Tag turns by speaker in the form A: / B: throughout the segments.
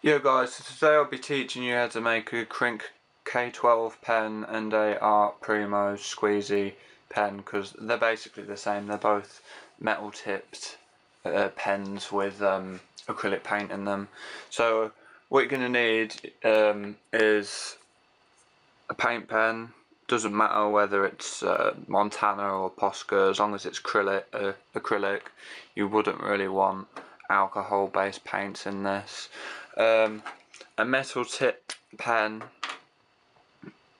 A: Yeah guys, so today I'll be teaching you how to make a krink k12 pen and a art primo squeezy pen, because they're basically the same. They're both metal tipped pens with acrylic paint in them. So what you're going to need is a paint pen. Doesn't matter whether it's Montana or Posca, as long as it's acrylic. You wouldn't really want alcohol based paints in this. A metal tip pen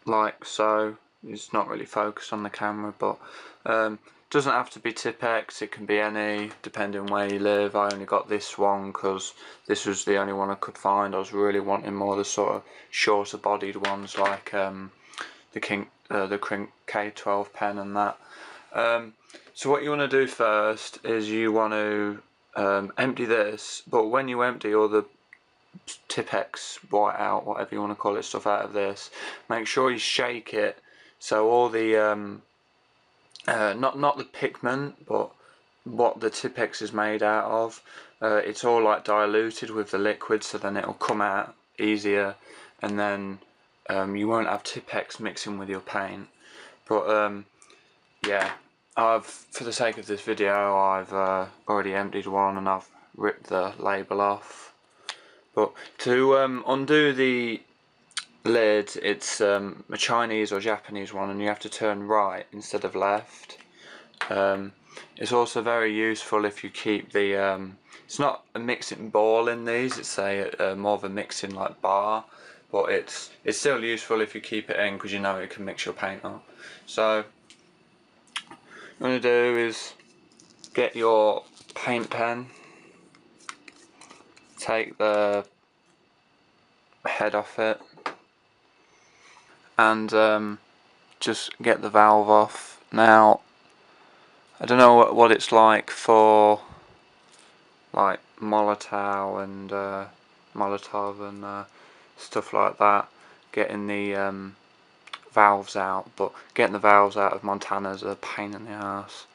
A: like so. It's not really focused on the camera, but doesn't have to be Tipex, it can be any, depending where you live. I only got this one because this was the only one I could find. I was really wanting more of the sort of shorter bodied ones, like the krink K12 pen and that. So what you want to do first is you want to empty this, but when you empty all the Tipex white out, whatever you want to call it, stuff out of this, make sure you shake it so all the not the pigment, but what the Tipex is made out of, it's all like diluted with the liquid, so then it'll come out easier, and then you won't have Tipex mixing with your paint. But yeah, for the sake of this video, I've already emptied one and I've ripped the label off. But to undo the lid, it's a Chinese or Japanese one, and you have to turn right instead of left. It's also very useful if you keep the it's not a mixing ball in these, it's a more of a mixing like bar, but it's still useful if you keep it in, because you know it can mix your paint up. So what I'm going to do is get your paint pen, take the head off it, and just get the valve off. Now I don't know what it's like for like Molotov and stuff like that, getting the valves out, but getting the valves out of Montana's a pain in the ass.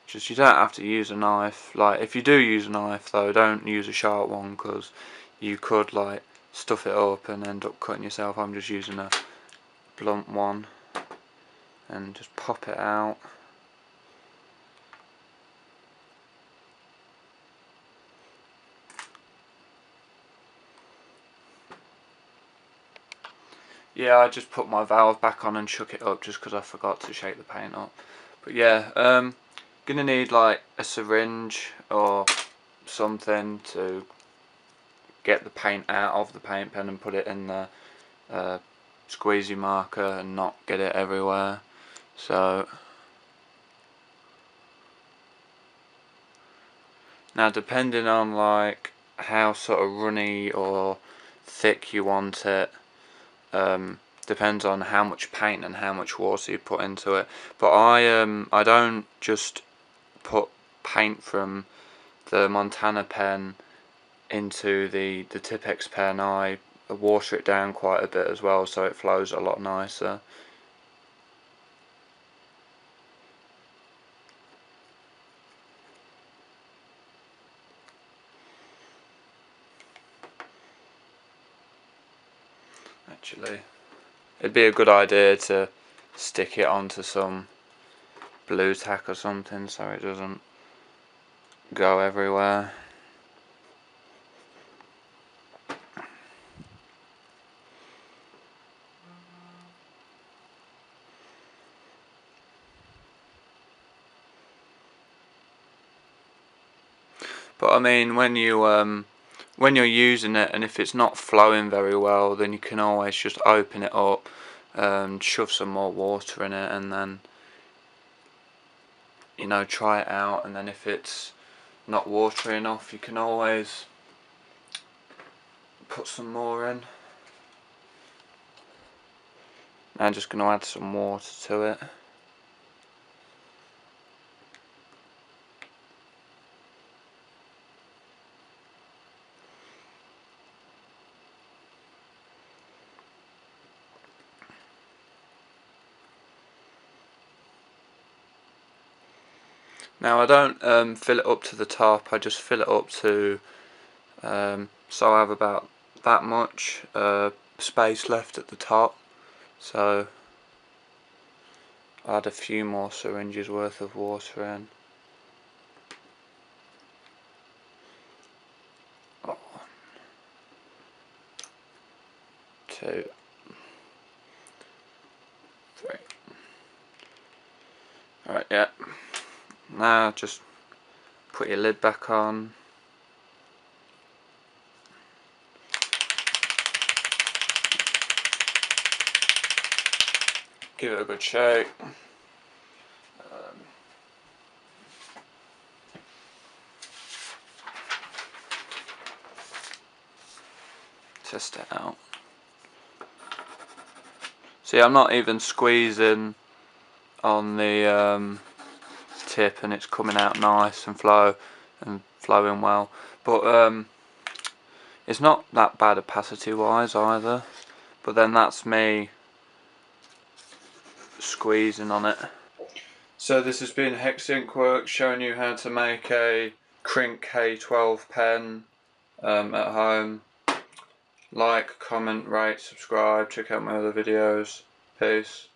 A: Just, you don't have to use a knife. Like, if you do use a knife though, don't use a sharp one, because you could like stuff it up and end up cutting yourself. I'm just using a blunt one and just pop it out. Yeah, I just put my valve back on and shook it up just because I forgot to shake the paint up. But yeah, gonna need like a syringe or something to get the paint out of the paint pen and put it in the squeezy marker and not get it everywhere. So now, depending on like how sort of runny or thick you want it, depends on how much paint and how much water you put into it. But I don't just put paint from the Montana pen into the Tipex pen. I water it down quite a bit as well, so it flows a lot nicer. Actually, it'd be a good idea to stick it onto some blue tack or something so it doesn't go everywhere. But I mean, when you're using it, and if it's not flowing very well, then you can always just open it up and shove some more water in it, and then, you know, try it out. And then if it's not watery enough, you can always put some more in. I'm just going to add some water to it. Now I don't fill it up to the top, I just fill it up to so I have about that much space left at the top. So I'll add a few more syringes worth of water in. 1, 2, 3. Alright, yeah. Now just put your lid back on. Give it a good shake. Test it out. See, I'm not even squeezing on the tip, and it's coming out nice and flowing well. But it's not that bad opacity wise either. But then that's me squeezing on it. So this has been HexxInkworks showing you how to make a krink k12 pen at home. Like, comment, rate, subscribe, check out my other videos. Peace.